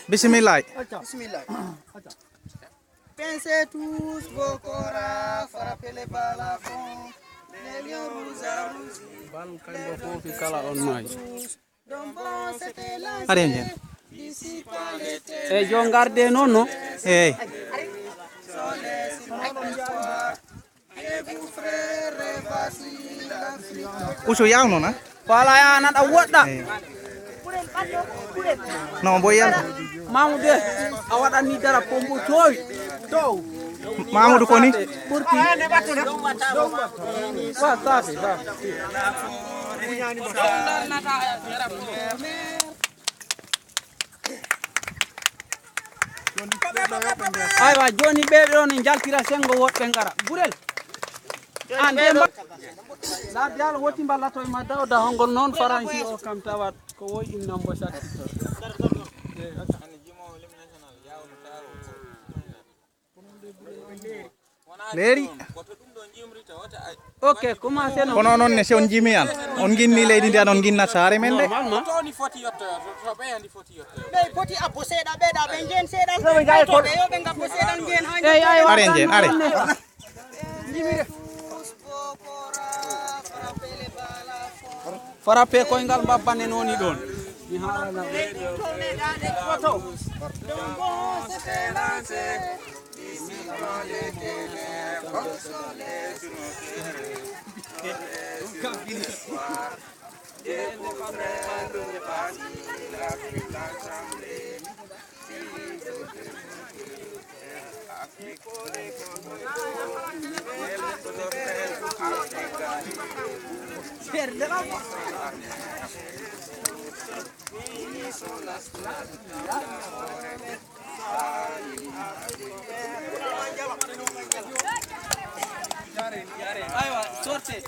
Bismillah. Bismillah. Pensez tous vos corps, frappez les balafons, les lions rouges à Arrange. E jongarde non no. Hey. Usu yaw non ha? Fala ya na da wodda. Non boyan. Mamude a waɗani dara pombo towi dow Mamadou koni ɓurti wa safi aywa joni ɓeɗe ɗo ne jaltira sengo woɗɓe ngara ɓurel an de laade Allah woti mballato e ma dawda hongol noon faransi o kam tawat ko woy innambo sattito Leri. Ok, commencez non. Kono non ne se on jimi an. On ginni leydi ndi on ginna saare men de. Toni foti yotto to be andi foti yotto. Be foti abbo seeda be da be ngen seeda be yo be ngabbo seeda ngen ha Ey ay Are njen are. Frappé koyngal babbane noni ɗon mi haalana aywa sortez